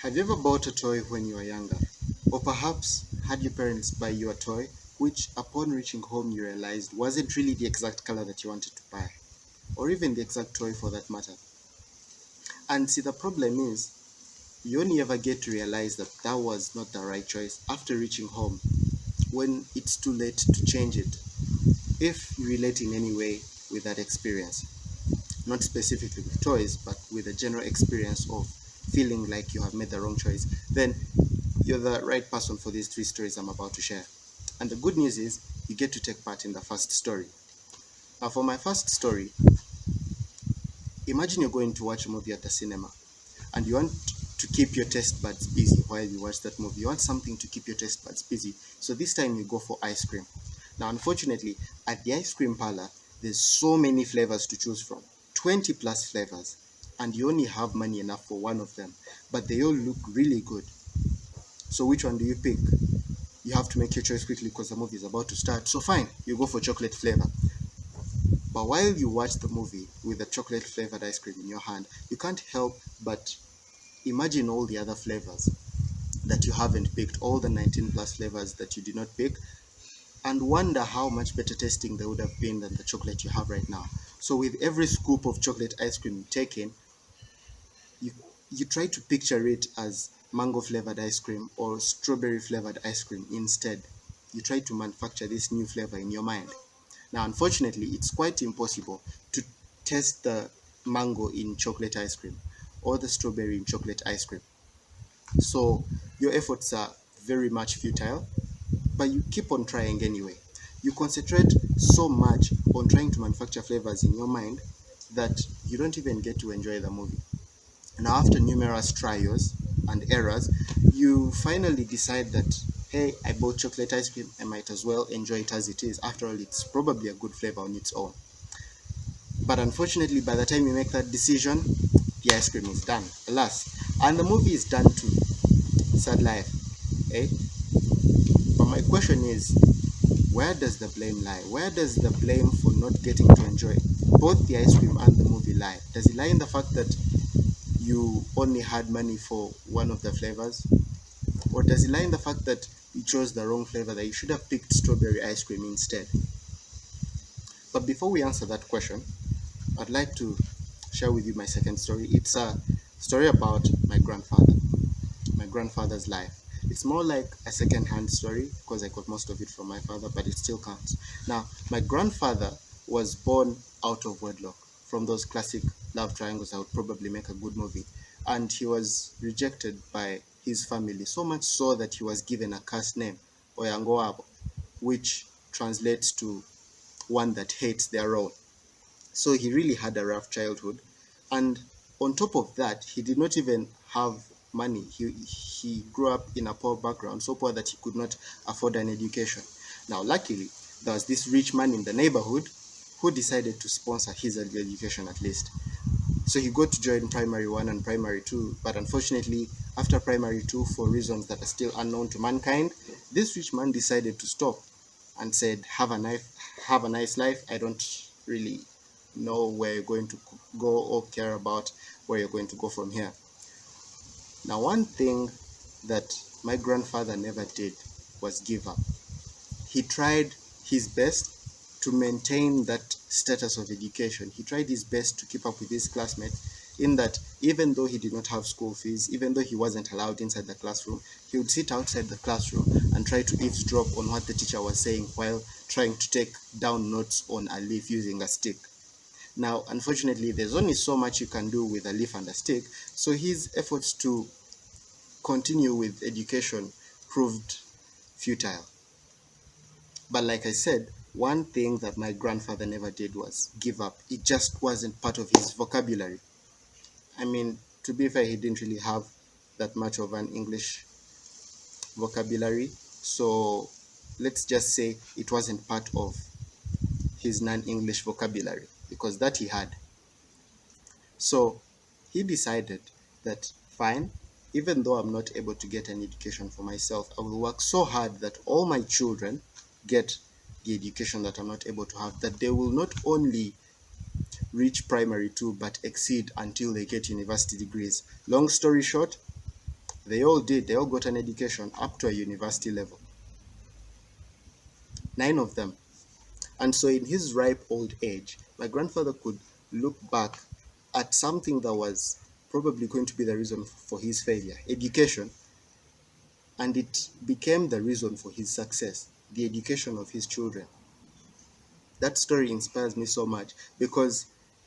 Have you ever bought a toy when you were younger? Or perhaps had your parents buy you a toy which, upon reaching home, you realized wasn't really the exact color that you wanted to buy, or even the exact toy for that matter? And see, the problem is, you only ever get to realize that that was not the right choice after reaching home, when it's too late to change it. If you relate in any way with that experience, not specifically with toys, but with a general experience of feeling like you have made the wrong choice, then you're the right person for these three stories I'm about to share. And the good news is, you get to take part in the first story. Now, for my first story, imagine you're going to watch a movie at the cinema and you want to keep your taste buds busy while you watch that movie. You want something to keep your taste buds busy. So this time you go for ice cream. Now, unfortunately, at the ice cream parlor, there's so many flavors to choose from, 20 plus flavors, and you only have money enough for one of them, but they all look really good. So which one do you pick? You have to make your choice quickly because the movie is about to start. So fine, you go for chocolate flavor. But while you watch the movie with the chocolate flavored ice cream in your hand, you can't help but imagine all the other flavors that you haven't picked, all the 19 plus flavors that you did not pick, and wonder how much better tasting they would have been than the chocolate you have right now. So with every scoop of chocolate ice cream you take in, you you try to picture it as mango flavored ice cream or strawberry flavored ice cream instead. You try to manufacture this new flavor in your mind. Now, unfortunately, it's quite impossible to test the mango in chocolate ice cream or the strawberry in chocolate ice cream. So your efforts are very much futile, but you keep on trying anyway. You concentrate so much on trying to manufacture flavors in your mind that you don't even get to enjoy the movie. Now, after numerous trials and errors, you finally decide that, hey, I bought chocolate ice cream, I might as well enjoy it as it is. After all, it's probably a good flavor on its own. But unfortunately, by the time you make that decision, the ice cream is done, alas. And the movie is done too. Sad life, eh? But my question is, where does the blame lie? Where does the blame for not getting to enjoy both the ice cream and the movie lie? Does it lie in the fact that you only had money for one of the flavors? Or does it lie in the fact that you chose the wrong flavor, that you should have picked strawberry ice cream instead? But before we answer that question, I'd like to share with you my second story. It's a story about my grandfather's life. It's more like a second-hand story because I got most of it from my father, but it still counts. Now, my grandfather was born out of wedlock, from those classic love triangles that would probably make a good movie. And he was rejected by his family, so much so that he was given a cursed name, Oyangoabo, which translates to one that hates their own. So he really had a rough childhood. And on top of that, he did not even have money. He grew up in a poor background, so poor that he could not afford an education. Now, luckily, there was this rich man in the neighborhood who decided to sponsor his education at least. So he got to join primary one and primary two, but unfortunately, after primary two, for reasons that are still unknown to mankind, this rich man decided to stop and said, have a nice life. I don't really know where you're going to go or care about where you're going to go from here. Now, one thing that my grandfather never did was give up. He tried his best to maintain that status of education. He tried his best to keep up with his classmates, in that even though he did not have school fees, even though he wasn't allowed inside the classroom, he would sit outside the classroom and try to eavesdrop on what the teacher was saying while trying to take down notes on a leaf using a stick. Now, unfortunately, there's only so much you can do with a leaf and a stick, so his efforts to continue with education proved futile. But like I said, one thing that my grandfather never did was give up. It just wasn't part of his vocabulary. I mean, to be fair, he didn't really have that much of an English vocabulary. So let's just say it wasn't part of his non-English vocabulary, because that he had. So he decided that, fine, even though I'm not able to get an education for myself, I will work so hard that all my children get the education that I'm not able to have, that they will not only reach primary two but exceed until they get university degrees. Long story short, They all did. They all got an education up to a university level. 9 of them. And so, in his ripe old age, my grandfather could look back at something that was probably going to be the reason for his failure, education, and it became the reason for his success, the education of his children. That story inspires me so much because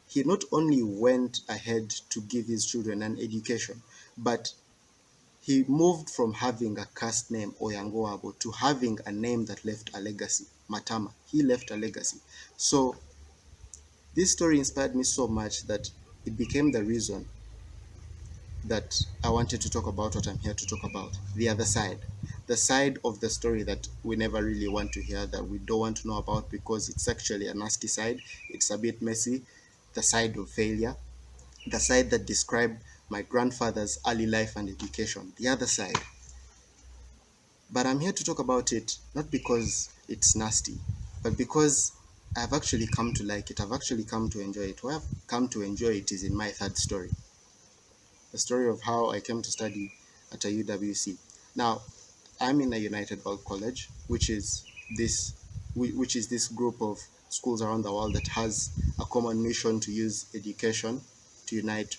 he not only went ahead to give his children an education, but he moved from having a cast name, Oyangoabo, to having a name that left a legacy, Matama. He left a legacy. So this story inspired me so much that it became the reason that I wanted to talk about what I'm here to talk about, the other side. The side of the story that we never really want to hear, that we don't want to know about because it's actually a nasty side. It's a bit messy. The side of failure, the side that described my grandfather's early life and education, the other side. But I'm here to talk about it not because it's nasty, but because I've actually come to like it. I've actually come to enjoy it. Where I've come to enjoy it is in my third story, the story of how I came to study at a UWC. Now, I'm in a United World College, this, which is this group of schools around the world that has a common mission to use education to unite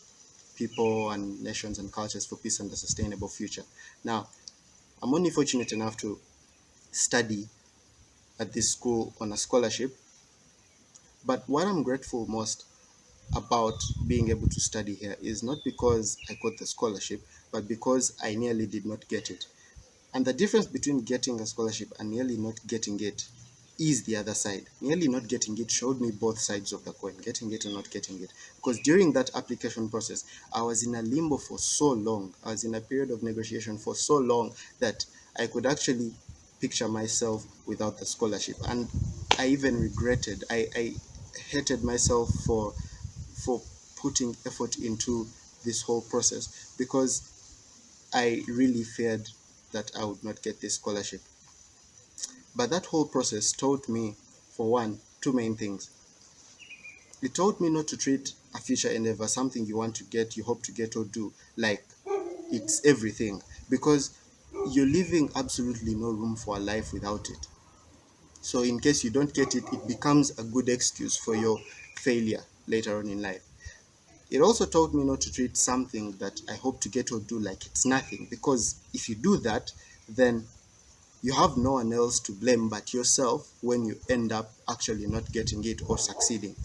people and nations and cultures for peace and a sustainable future. Now, I'm only fortunate enough to study at this school on a scholarship, but what I'm grateful most about being able to study here is not because I got the scholarship, but because I nearly did not get it. And the difference between getting a scholarship and nearly not getting it is the other side. Nearly not getting it showed me both sides of the coin, getting it and not getting it. Because during that application process, I was in a limbo for so long. I was in a period of negotiation for so long that I could actually picture myself without the scholarship. And I even regretted, I hated myself for putting effort into this whole process because I really feared that I would not get this scholarship. But that whole process taught me, for one, two main things. It taught me not to treat a future endeavor, something you want to get, you hope to get or do, like it's everything, because you're leaving absolutely no room for a life without it. So in case you don't get it, it becomes a good excuse for your failure later on in life. It also taught me not to treat something that I hope to get or do like it's nothing, because if you do that, then you have no one else to blame but yourself when you end up actually not getting it or succeeding.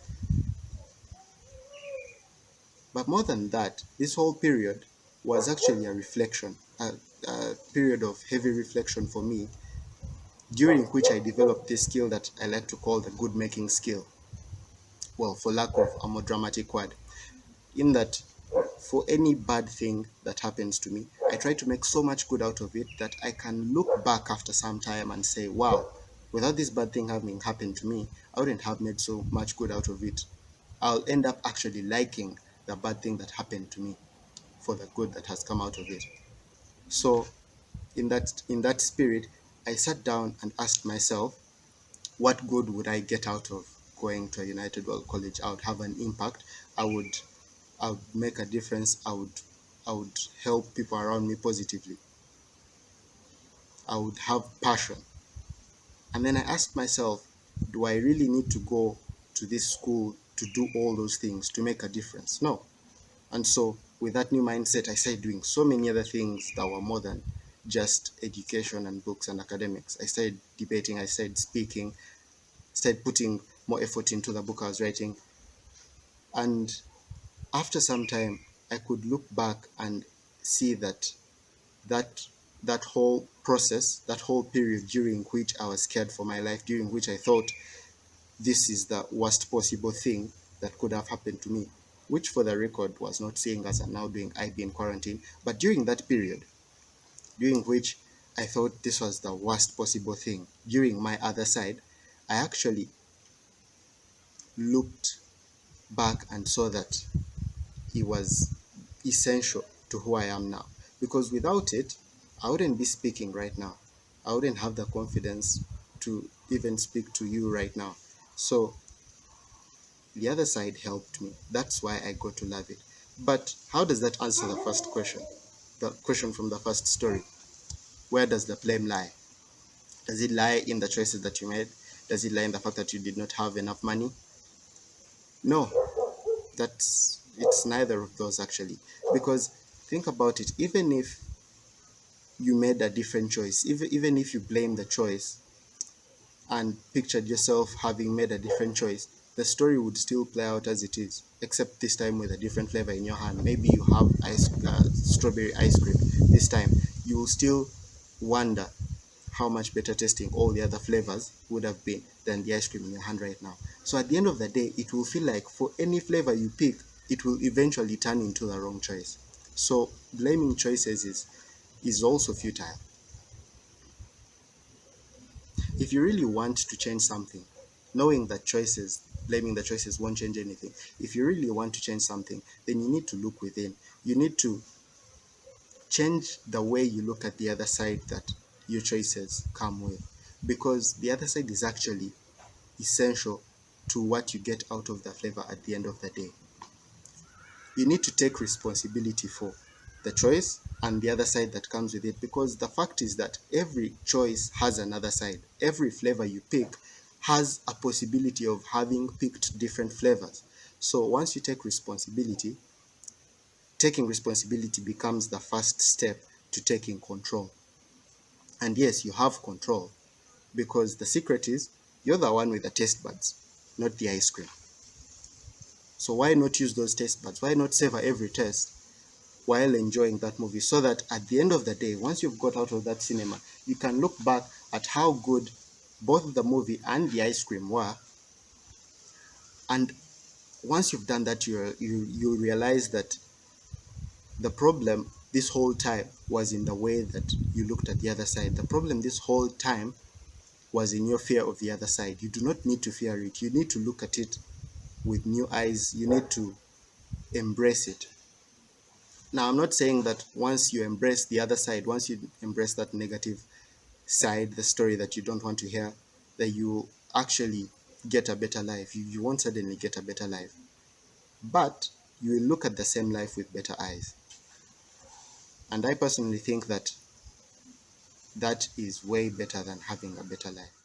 But more than that, this whole period was actually a reflection, a period of heavy reflection for me, during which I developed this skill that I like to call the good making skill. Well, for lack of a more dramatic word, in that for any bad thing that happens to me, I try to make so much good out of it that I can look back after some time and say, wow, without this bad thing having happened to me, I wouldn't have made so much good out of it. I'll end up actually liking the bad thing that happened to me for the good that has come out of it. So in that spirit, I sat down and asked myself, what good would I get out of going to a United World College? I would have an impact. I would I would make a difference. I would help people around me positively. I would have passion. And then I asked myself, do I really need to go to this school to do all those things to make a difference? No. And so with that new mindset, I started doing so many other things that were more than just education and books and academics. I started debating, I started speaking, started putting more effort into the book I was writing. And after some time, I could look back and see that that whole process, that whole period during which I was scared for my life, during which I thought this is the worst possible thing that could have happened to me, which for the record was not saying as I'm now doing IB in quarantine, but during that period, during which I thought this was the worst possible thing, during my other side, I actually looked back and saw that it was essential to who I am now. Because without it, I wouldn't be speaking right now. I wouldn't have the confidence to even speak to you right now. So the other side helped me. That's why I got to love it. But how does that answer the first question? the question from the first story. Where does the blame lie? Does it lie in the choices that you made? Does it lie in the fact that you did not have enough money? No, it's neither of those actually. Because think about it, even if you made a different choice, even if you blame the choice and pictured yourself having made a different choice, the story would still play out as it is, except this time with a different flavor in your hand. Maybe you have strawberry ice cream. This time, you will still wonder how much better tasting all the other flavors would have been than the ice cream in your hand right now. So at the end of the day, it will feel like for any flavor you pick, it will eventually turn into the wrong choice. So blaming choices is also futile. If you really want to change something, knowing that blaming the choices won't change anything. If you really want to change something, then you need to look within. You need to change the way you look at the other side that your choices come with. Because the other side is actually essential to what you get out of the flavor at the end of the day. You need to take responsibility for the choice and the other side that comes with it, because the fact is that every choice has another side. Every flavor you pick has a possibility of having picked different flavors. So once you take responsibility, taking responsibility becomes the first step to taking control. And yes, you have control, because the secret is you're the one with the taste buds, not the ice cream. So why not use those taste buds? Why not savor every taste while enjoying that movie, so that at the end of the day, once you've got out of that cinema, you can look back at how good both the movie and the ice cream were. And once you've done that, you realize that the problem this whole time was in the way that you looked at the other side. The problem this whole time was in your fear of the other side. You do not need to fear it. You need to look at it with new eyes. You need to embrace it. Now, I'm not saying that once you embrace the other side, once you embrace that negative side, the story that you don't want to hear, that you actually get a better life. You won't suddenly get a better life. But you will look at the same life with better eyes. And I personally think that that is way better than having a better life.